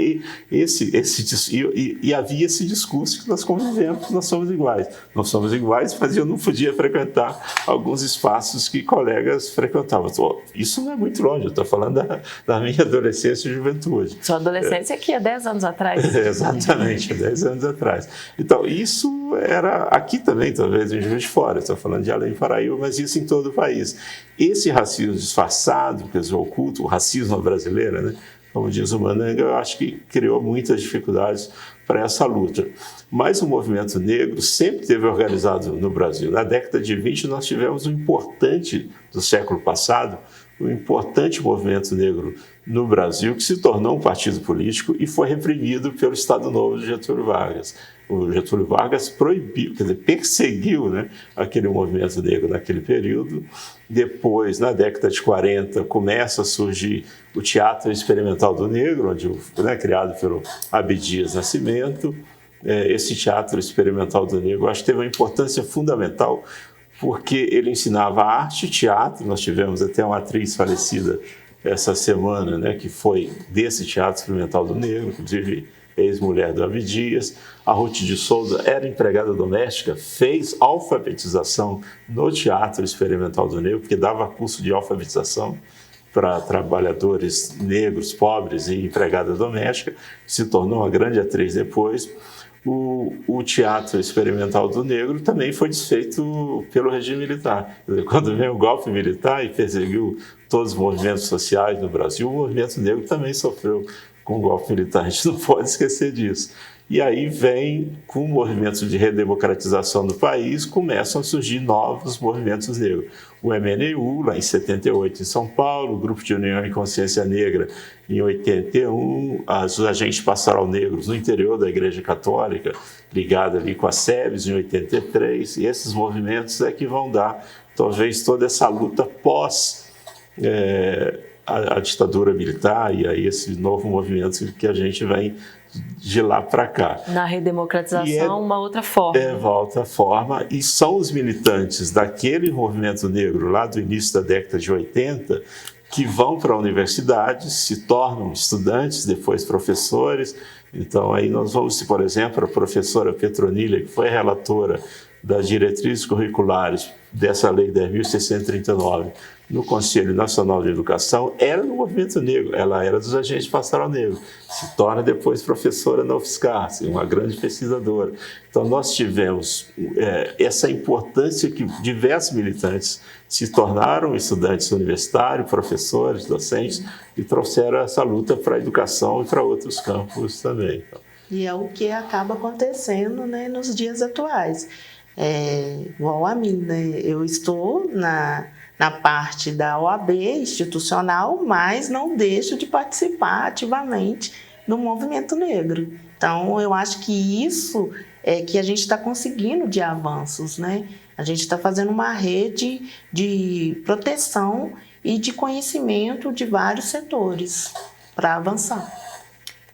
havia esse discurso que nós convivemos, que nós somos iguais. Nós somos iguais, mas eu não podia frequentar alguns espaços que colegas frequentavam. Isso não é muito longe, eu estou falando da minha adolescência e juventude. Sua adolescência aqui há 10 anos atrás. Exatamente, há 10 anos atrás. Então, isso era aqui também, talvez, em Juiz de Fora. Estou falando de Além Paraíba, mas isso em todo o país. Esse racismo disfarçado, quer dizer, oculto, o racismo brasileiro, né? Como diz o Munanga, eu acho que criou muitas dificuldades para essa luta. Mas o movimento negro sempre esteve organizado no Brasil. Na década de 20, nós tivemos um importante, do século passado, um importante movimento negro no Brasil, que se tornou um partido político e foi reprimido pelo Estado Novo de Getúlio Vargas. O Getúlio Vargas proibiu, quer dizer, perseguiu, né, aquele movimento negro naquele período. Depois, na década de 40, começa a surgir o Teatro Experimental do Negro, criado pelo Abdias Nascimento. Esse Teatro Experimental do Negro, acho que teve uma importância fundamental, porque ele ensinava arte e teatro. Nós tivemos até uma atriz falecida essa semana, né, que foi desse Teatro Experimental do Negro, inclusive ex-mulher do Abdias. A Ruth de Souza era empregada doméstica, fez alfabetização no Teatro Experimental do Negro, porque dava curso de alfabetização para trabalhadores negros, pobres e empregada doméstica, se tornou uma grande atriz depois. O Teatro Experimental do Negro também foi desfeito pelo regime militar. Quando veio o golpe militar e perseguiu todos os movimentos sociais no Brasil, o movimento negro também sofreu com o golpe militar. A gente não pode esquecer disso. E aí vem, com o movimento de redemocratização do país, começam a surgir novos movimentos negros. O MNU, lá em 78, em São Paulo, o Grupo de União e Consciência Negra, em 81, os agentes pastoral negros no interior da Igreja Católica, ligado ali com a SEBS, em 83, e esses movimentos é que vão dar, talvez, toda essa luta pós a ditadura militar e aí esse novo movimento que a gente vem de lá para cá. Na redemocratização, uma outra forma. Outra forma, e são os militantes daquele movimento negro lá do início da década de 80 que vão para a universidade, se tornam estudantes, depois professores. Então aí nós vamos, por exemplo, a professora Petronilha, que foi relatora das diretrizes curriculares dessa lei 10.639, no Conselho Nacional de Educação era do movimento negro, ela era dos agentes pastoral negro, se torna depois professora na UFSCar, uma grande pesquisadora. Então nós tivemos essa importância que diversos militantes se tornaram estudantes universitários, professores, docentes, e trouxeram essa luta para a educação e para outros campos também. E é o que acaba acontecendo, né, nos dias atuais. Igual a mim, né? Eu estou na parte da OAB institucional, mas não deixo de participar ativamente do movimento negro. Então, eu acho que isso é que a gente está conseguindo de avanços, né? A gente está fazendo uma rede de proteção e de conhecimento de vários setores para avançar.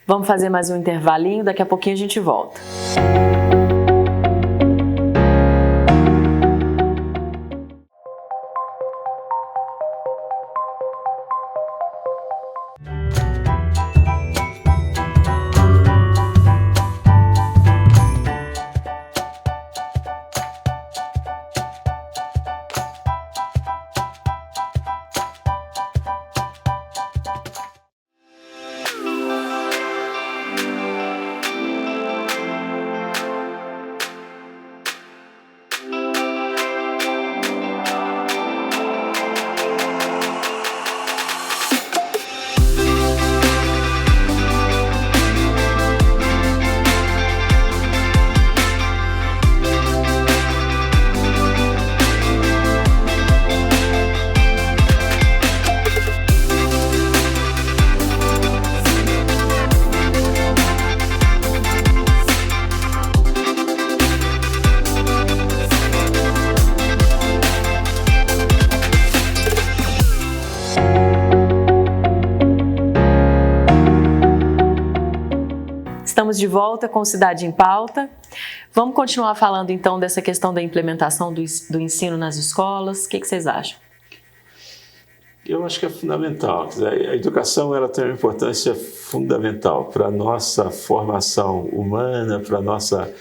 Vamos fazer mais um intervalinho, daqui a pouquinho a gente volta. Estamos de volta com Cidade em Pauta. Vamos continuar falando então dessa questão da implementação do ensino nas escolas. O que vocês acham? Eu acho que é fundamental. A educação ela tem uma importância fundamental para a nossa formação humana, para a nossa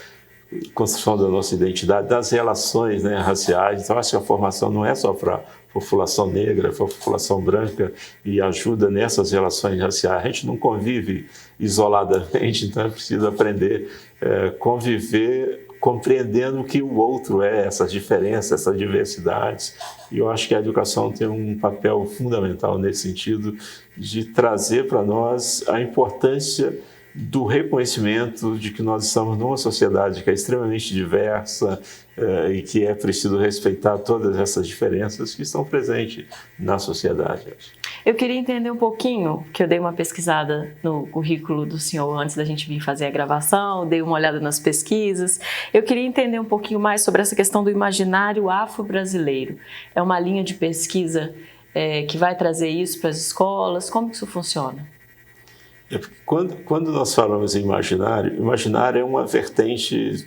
construção da nossa identidade, das relações, né, raciais. Então, acho que a formação não é só para a população negra, para a população branca, e ajuda nessas relações raciais. A gente não convive isoladamente, então é preciso aprender a conviver compreendendo o que o outro é, essas diferenças, essas diversidades. E eu acho que a educação tem um papel fundamental nesse sentido de trazer para nós a importância do reconhecimento de que nós estamos numa sociedade que é extremamente diversa e que é preciso respeitar todas essas diferenças que estão presentes na sociedade. Eu queria entender um pouquinho, que eu dei uma pesquisada no currículo do senhor antes da gente vir fazer a gravação, dei uma olhada nas pesquisas. Eu queria entender um pouquinho mais sobre essa questão do imaginário afro-brasileiro. É uma linha de pesquisa que vai trazer isso para as escolas? Como que isso funciona? Quando nós falamos em imaginário é uma vertente,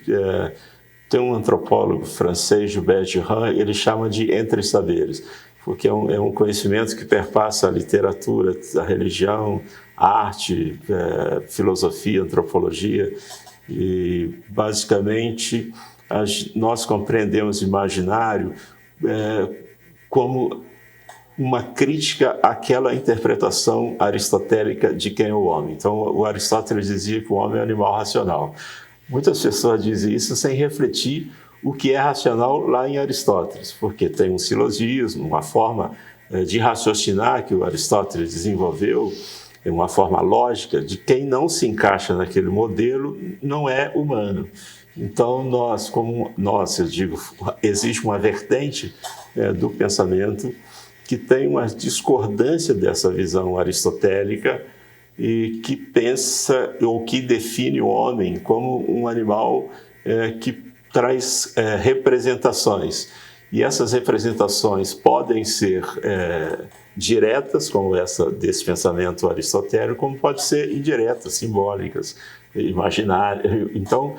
tem um antropólogo francês, Gilbert Durand, ele chama de entre saberes, porque é um conhecimento que perpassa a literatura, a religião, a arte, filosofia, antropologia, e basicamente nós compreendemos imaginário como uma crítica àquela interpretação aristotélica de quem é o homem. Então, o Aristóteles dizia que o homem é um animal racional. Muitas pessoas dizem isso sem refletir o que é racional lá em Aristóteles, porque tem um silogismo, uma forma de raciocinar que o Aristóteles desenvolveu, uma forma lógica de quem não se encaixa naquele modelo não é humano. Então, eu digo, existe uma vertente do pensamento que tem uma discordância dessa visão aristotélica e que pensa ou que define o homem como um animal que traz representações. E essas representações podem ser diretas, como essa desse pensamento aristotélico, como pode ser indiretas, simbólicas, imaginárias. Então,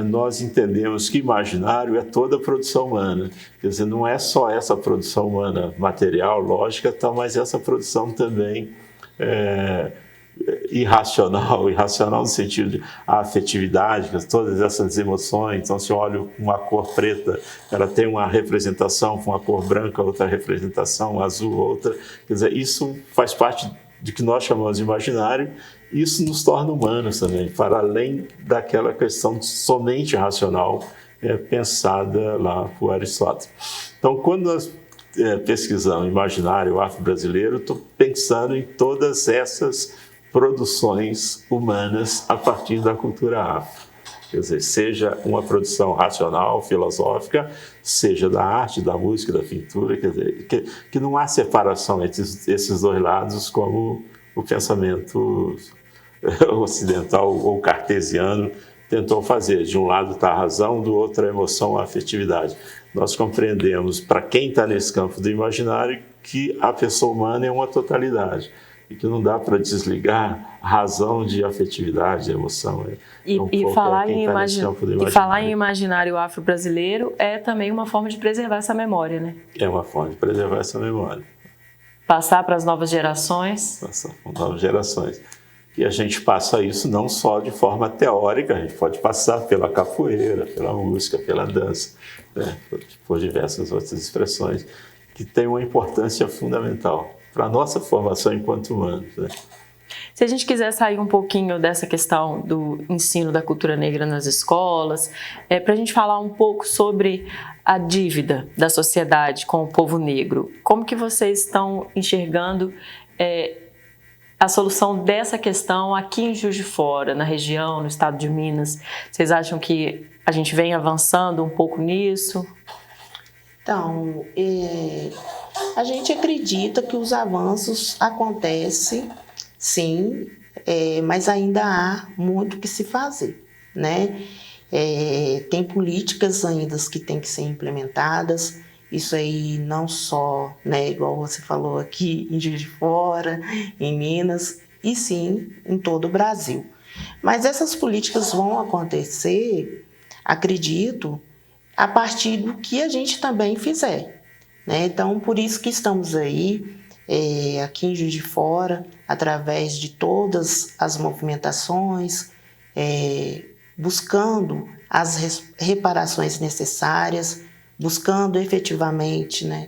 nós entendemos que imaginário é toda a produção humana. Quer dizer, não é só essa produção humana material, lógica, mas essa produção também irracional no sentido de afetividade, todas essas emoções. Então, se eu olho uma cor preta, ela tem uma representação, com uma cor branca, outra representação, azul, outra. Quer dizer, isso faz parte de que nós chamamos de imaginário. Isso nos torna humanos também, para além daquela questão somente racional pensada lá por Aristóteles. Então, quando nós pesquisamos imaginário afro-brasileiro, estou pensando em todas essas produções humanas a partir da cultura afro. Quer dizer, seja uma produção racional, filosófica, seja da arte, da música, da pintura, quer dizer, que não há separação entre esses dois lados como o pensamento ocidental ou cartesiano tentou fazer. De um lado está a razão, do outro a emoção, a afetividade. Nós compreendemos, para quem está nesse campo do imaginário, que a pessoa humana é uma totalidade e que não dá para desligar a razão de afetividade, de emoção. E falar em imaginário afro-brasileiro é também uma forma de preservar essa memória, né? É uma forma de preservar essa memória. Passar para as novas gerações. Passar para as novas gerações. E a gente passa isso não só de forma teórica, a gente pode passar pela capoeira, pela música, pela dança, né? Por diversas outras expressões que têm uma importância fundamental para a nossa formação enquanto humanos, né? Se a gente quiser sair um pouquinho dessa questão do ensino da cultura negra nas escolas, para a gente falar um pouco sobre a dívida da sociedade com o povo negro, como que vocês estão enxergando a solução dessa questão aqui em Juiz de Fora, na região, no estado de Minas? Vocês acham que a gente vem avançando um pouco nisso? Então, a gente acredita que os avanços acontecem, sim, mas ainda há muito que se fazer, né? Tem políticas ainda que têm que ser implementadas. Isso aí não só, né, igual você falou aqui em Juiz de Fora, em Minas, e sim em todo o Brasil. Mas essas políticas vão acontecer, acredito, a partir do que a gente também fizer, né? Então, por isso que estamos aí, aqui em Juiz de Fora, através de todas as movimentações, buscando as reparações necessárias, buscando efetivamente, né,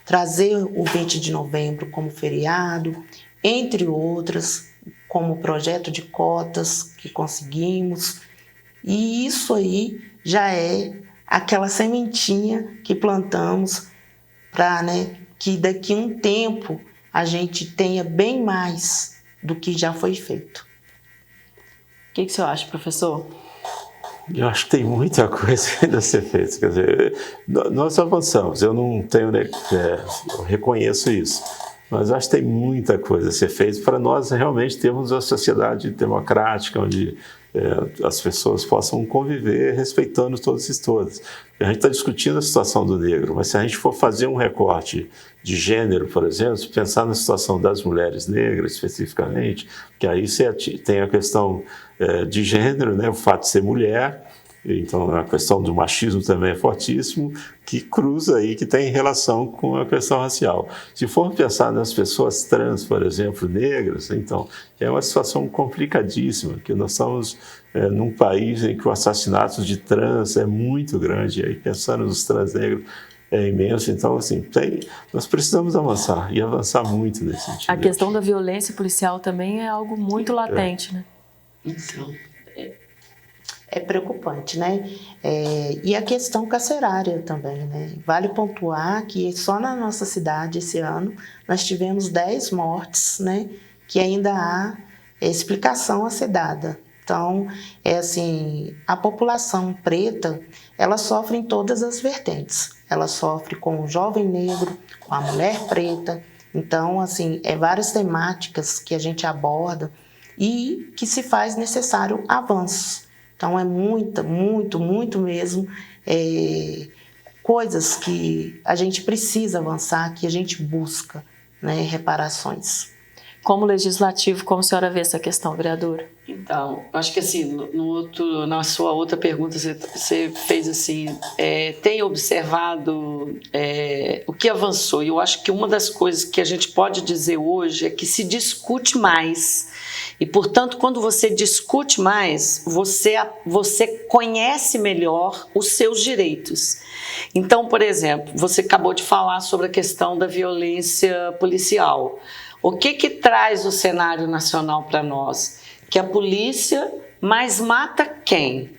trazer o 20 de novembro como feriado, entre outras, como projeto de cotas que conseguimos. E isso aí já é aquela sementinha que plantamos para, né, que daqui a um tempo a gente tenha bem mais do que já foi feito. O que você acha, professor? Eu acho que tem muita coisa ainda a ser feita. Quer dizer, nós avançamos, eu não tenho, eu reconheço isso, mas acho que tem muita coisa a ser feita para nós realmente termos uma sociedade democrática, onde as pessoas possam conviver respeitando todos e todas. A gente está discutindo a situação do negro, mas se a gente for fazer um recorte de gênero, por exemplo, pensar na situação das mulheres negras especificamente, que aí você tem a questão de gênero, né, o fato de ser mulher, então a questão do machismo também é fortíssimo, que cruza aí, que tem relação com a questão racial. Se for pensar nas pessoas trans, por exemplo, negras, então é uma situação complicadíssima, que nós estamos num país em que o assassinato de trans é muito grande, e aí pensando nos trans negros é imenso. Então, assim, nós precisamos avançar, e avançar muito nesse sentido. A questão da violência policial também é algo muito latente, né? Então, é preocupante, né? E a questão carcerária também, né? Vale pontuar que só na nossa cidade esse ano nós tivemos 10 mortes, né? Que ainda há explicação a ser dada. Então, assim, a população preta, ela sofre em todas as vertentes. Ela sofre com o jovem negro, com a mulher preta. Então, assim, várias temáticas que a gente aborda e que se faz necessário avanços. Então, é muito mesmo coisas que a gente precisa avançar, que a gente busca, né, reparações. Como legislativo, como a senhora vê essa questão, vereadora? Então, acho que assim, na sua outra pergunta, você fez assim, tem observado o que avançou. E eu acho que uma das coisas que a gente pode dizer hoje é que se discute mais E, portanto, quando você discute mais, você conhece melhor os seus direitos. Então, por exemplo, você acabou de falar sobre a questão da violência policial. O que traz o cenário nacional para nós? Que a polícia mais mata quem?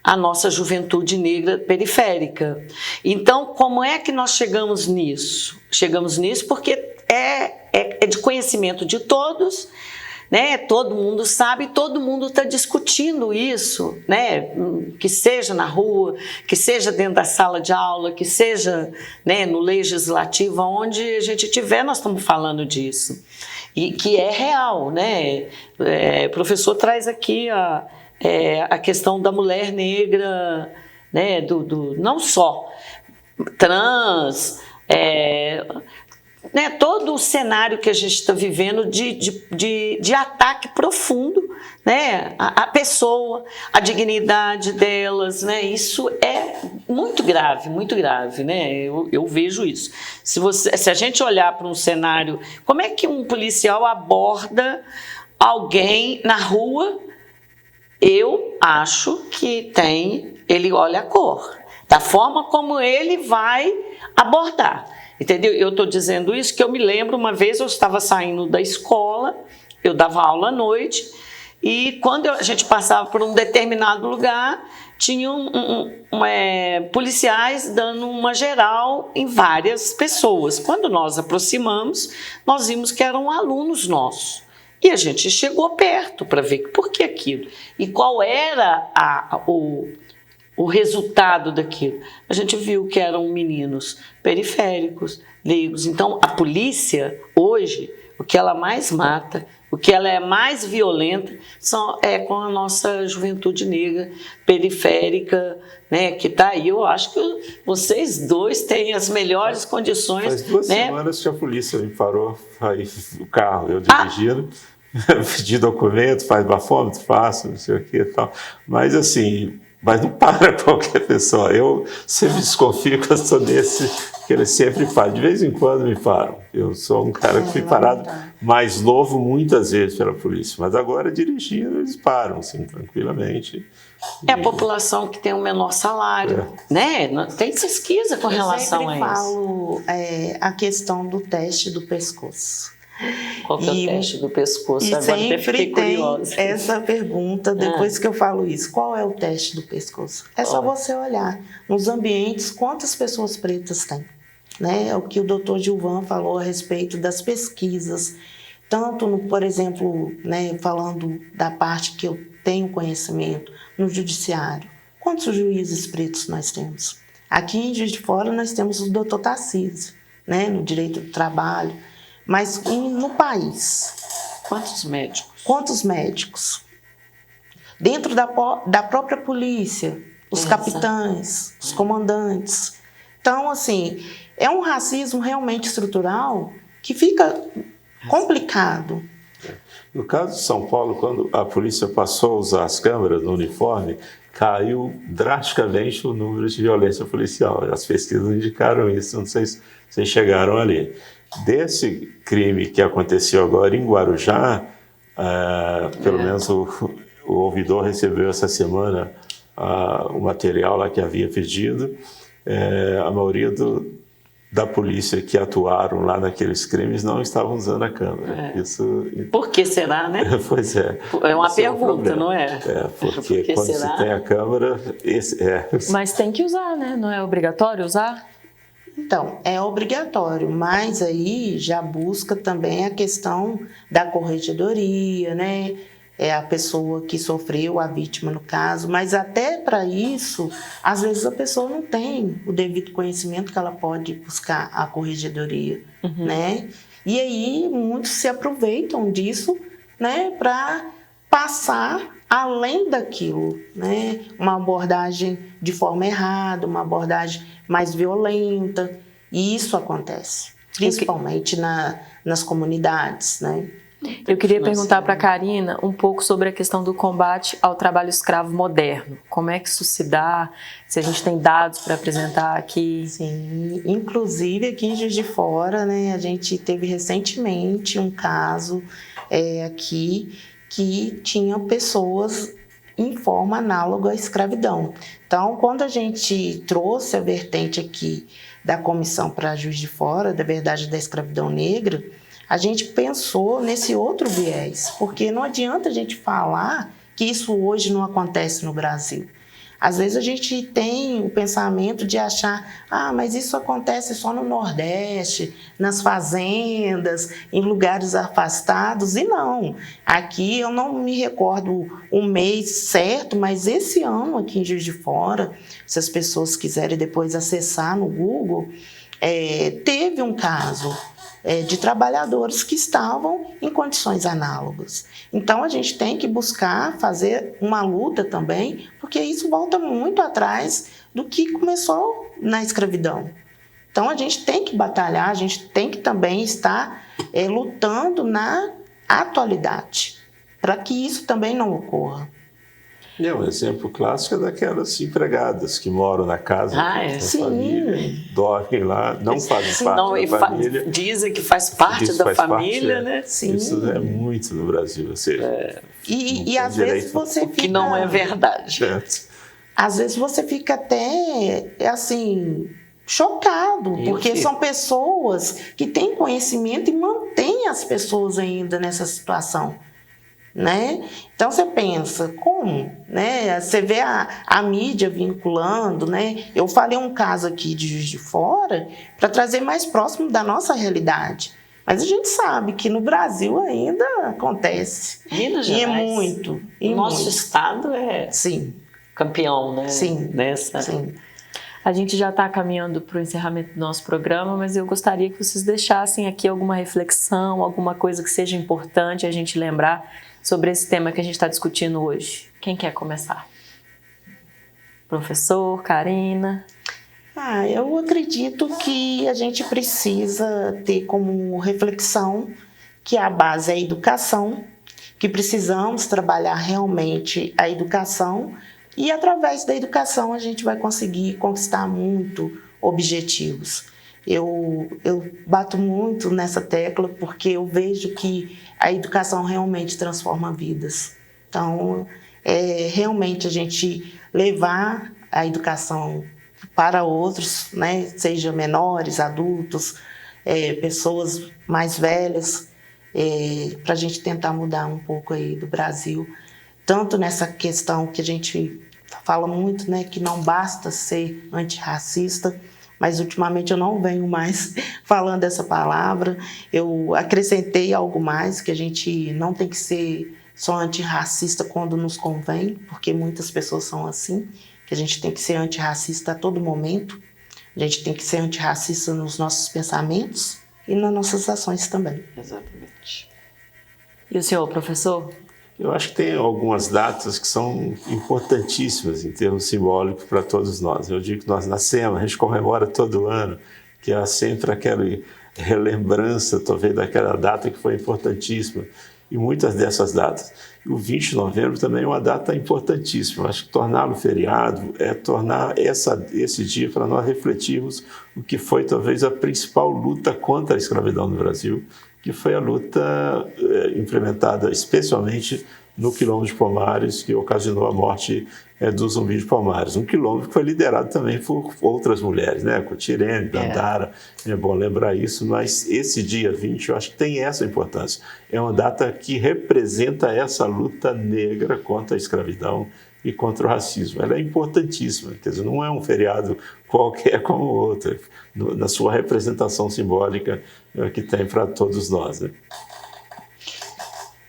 A nossa juventude negra periférica. Então, como é que nós chegamos nisso? Chegamos nisso porque é de conhecimento de todos, né? Todo mundo sabe, todo mundo está discutindo isso, né? Que seja na rua, que seja dentro da sala de aula, que seja, né, no legislativo, onde a gente estiver, nós estamos falando disso. E que é real, né? O professor traz aqui a questão da mulher negra, né? Não só trans, né, todo o cenário que a gente está vivendo de ataque profundo, né, a pessoa, a dignidade delas, né, isso é muito grave, né, eu vejo isso. Se a gente olhar para um cenário, como é que um policial aborda alguém na rua? Eu acho que ele olha a cor, da forma como ele vai abordar. Entendeu? Eu estou dizendo isso que eu me lembro, uma vez eu estava saindo da escola, eu dava aula à noite, e quando a gente passava por um determinado lugar, tinham policiais dando uma geral em várias pessoas. Quando nós aproximamos, nós vimos que eram alunos nossos. E a gente chegou perto para ver por que aquilo. E qual era o resultado daquilo. A gente viu que eram meninos periféricos, negros. Então, a polícia, hoje, o que ela mais mata, o que ela é mais violenta, é com a nossa juventude negra, periférica, né, que está aí. Eu acho que vocês dois têm as melhores condições. Faz 2 né? semanas que a polícia me parou, aí o carro, eu dirigindo, pedi documento, faz bafômetro, faço, não sei o que e tal. Mas assim... Mas não para qualquer pessoa. Eu sempre desconfio que eu sou desse que eles sempre fazem. De vez em quando me param. Eu sou um cara que fui parado mais novo muitas vezes pela polícia. Mas agora, dirigindo, eles param, assim, tranquilamente. É a população que tem o menor salário, né? Tem pesquisa com relação a isso. Eu sempre falo a questão do teste do pescoço. Qual que é o teste do pescoço? E agora sempre tem essa pergunta depois que eu falo isso. Qual é o teste do pescoço? É só você olhar nos ambientes quantas pessoas pretas tem. Né? É o que o doutor Gilvan falou a respeito das pesquisas. Tanto, por exemplo, né, falando da parte que eu tenho conhecimento, no judiciário. Quantos juízes pretos nós temos? Aqui em Juiz de Fora nós temos o doutor Tarcísio, né, no direito do trabalho. Mas no país, quantos médicos? Quantos médicos? Dentro da própria polícia, os capitães, os comandantes. Então, assim, é um racismo realmente estrutural que fica complicado. No caso de São Paulo, quando a polícia passou a usar as câmeras no uniforme, caiu drasticamente o número de violência policial. As pesquisas indicaram isso, não sei se vocês chegaram ali. Desse crime que aconteceu agora em Guarujá, pelo menos o ouvidor recebeu essa semana o material lá que havia pedido. A maioria da polícia que atuaram lá naqueles crimes não estavam usando a câmera. Isso, por que será, né? Pois é. É uma pergunta, não é? Porque quando se tem a câmera... Mas tem que usar, né? Não é obrigatório usar? Então, é obrigatório, mas aí já busca também a questão da corregedoria, né? É a pessoa que sofreu, a vítima no caso, mas até para isso, às vezes a pessoa não tem o devido conhecimento que ela pode buscar a corregedoria, né? E aí muitos se aproveitam disso, né, para passar além daquilo, né? Uma abordagem de forma errada, uma abordagem mais violenta, e isso acontece, principalmente nas comunidades, né? Eu queria perguntar para a Karina um pouco sobre a questão do combate ao trabalho escravo moderno. Como é que isso se dá? Se a gente tem dados para apresentar aqui? Sim, inclusive aqui em Juiz de Fora, né, a gente teve recentemente um caso aqui que tinham pessoas em forma análoga à escravidão. Então, quando a gente trouxe a vertente aqui da Comissão para Juiz de Fora, da verdade da escravidão negra, a gente pensou nesse outro viés, porque não adianta a gente falar que isso hoje não acontece no Brasil. Às vezes a gente tem o pensamento de achar, mas isso acontece só no Nordeste, nas fazendas, em lugares afastados, e não. Aqui eu não me recordo o mês certo, mas esse ano aqui em Juiz de Fora, se as pessoas quiserem depois acessar no Google, teve um caso de trabalhadores que estavam em condições análogas. Então, a gente tem que buscar fazer uma luta também, porque isso volta muito atrás do que começou na escravidão. Então, a gente tem que batalhar, a gente tem que também estar lutando na atualidade, para que isso também não ocorra. Um exemplo clássico é daquelas empregadas que moram na casa da família, dormem lá, não fazem parte da família. Dizem que faz parte da família, né? Sim. Isso é muito no Brasil. E às vezes você fica... O que não é verdade. Às vezes você fica até, assim, chocado, porque são pessoas que têm conhecimento e mantêm as pessoas ainda nessa situação. Né? Então você pensa, como? Né? Você vê a mídia vinculando, né? Eu falei um caso aqui de Juiz de Fora para trazer mais próximo da nossa realidade. Mas a gente sabe que no Brasil ainda acontece. Minas Gerais, e é muito. Nosso estado é campeão, né? Sim. Nessa. Sim. A gente já está caminhando para o encerramento do nosso programa, mas eu gostaria que vocês deixassem aqui alguma reflexão, alguma coisa que seja importante a gente lembrar sobre esse tema que a gente está discutindo hoje. Quem quer começar? Professor, Karina? Eu acredito que a gente precisa ter como reflexão que a base é a educação, que precisamos trabalhar realmente a educação e através da educação a gente vai conseguir conquistar muito objetivos. Eu bato muito nessa tecla porque eu vejo que a educação realmente transforma vidas. Então, realmente a gente levar a educação para outros, né, seja menores, adultos, pessoas mais velhas, para a gente tentar mudar um pouco aí do Brasil. Tanto nessa questão que a gente fala muito, né, que não basta ser antirracista, mas ultimamente eu não venho mais falando essa palavra. Eu acrescentei algo mais, que a gente não tem que ser só antirracista quando nos convém, porque muitas pessoas são assim, que a gente tem que ser antirracista a todo momento, a gente tem que ser antirracista nos nossos pensamentos e nas nossas ações também. Exatamente. E o senhor, professor? Eu acho que tem algumas datas que são importantíssimas em termos simbólicos para todos nós. Eu digo que nós nascemos, a gente comemora todo ano, que há sempre aquela relembrança, talvez, daquela data que foi importantíssima. E muitas dessas datas. E o 20 de novembro também é uma data importantíssima. Eu acho que torná-lo feriado é tornar esse dia para nós refletirmos o que foi talvez a principal luta contra a escravidão no Brasil, que foi a luta implementada especialmente no Quilombo de Palmares, que ocasionou a morte do Zumbi de Palmares. Um quilombo que foi liderado também por outras mulheres, né? Cotirene, Dandara, é bom lembrar isso, mas esse dia 20 eu acho que tem essa importância. É uma data que representa essa luta negra contra a escravidão e contra o racismo. Ela é importantíssima, quer dizer, não é um feriado qualquer como o outro, na sua representação simbólica que tem para todos nós, né?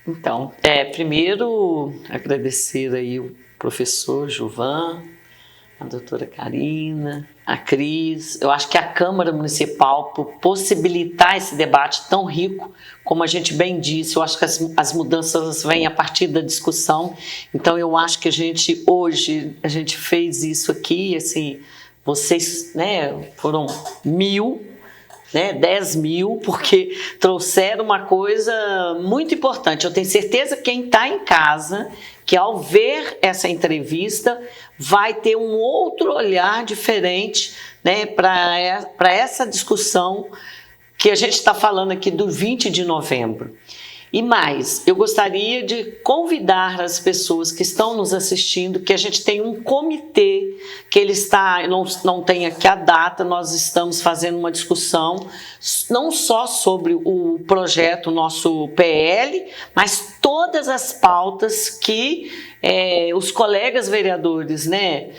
Então, primeiro agradecer aí o professor Gilvan, a doutora Karina, a Cris. Eu acho que a Câmara Municipal, por possibilitar esse debate tão rico, como a gente bem disse, eu acho que as mudanças vêm a partir da discussão. Então, eu acho que hoje, a gente fez isso aqui, assim, vocês, né, foram 1.000, né, 10 mil, porque trouxeram uma coisa muito importante. Eu tenho certeza que quem está em casa, que ao ver essa entrevista, vai ter um outro olhar diferente, né, para essa discussão que a gente está falando aqui do 20 de novembro. E mais, eu gostaria de convidar as pessoas que estão nos assistindo, que a gente tem um comitê, que ele está, não tem aqui a data, nós estamos fazendo uma discussão, não só sobre o projeto, nosso PL, mas todas as pautas que os colegas vereadores, né,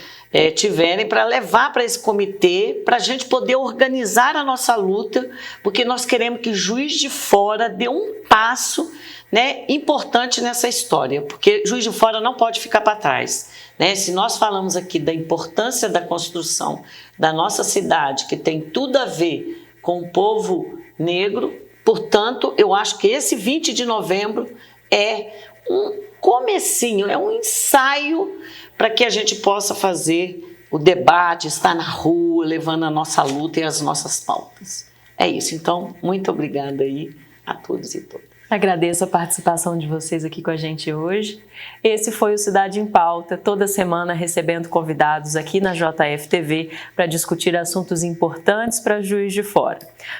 tiverem para levar para esse comitê, para a gente poder organizar a nossa luta, porque nós queremos que Juiz de Fora dê um passo, né, importante nessa história, porque Juiz de Fora não pode ficar para trás, né? Se nós falamos aqui da importância da construção da nossa cidade, que tem tudo a ver com o povo negro, portanto, eu acho que esse 20 de novembro é um comecinho, é um ensaio para que a gente possa fazer o debate, estar na rua, levando a nossa luta e as nossas pautas. É isso, então, muito obrigada aí a todos e todas. Agradeço a participação de vocês aqui com a gente hoje. Esse foi o Cidade em Pauta, toda semana recebendo convidados aqui na JF TV para discutir assuntos importantes para Juiz de Fora.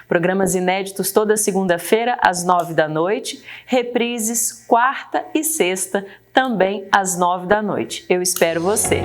Programas inéditos toda segunda-feira às 9 da noite, reprises quarta e sexta também às 9 da noite. Eu espero você!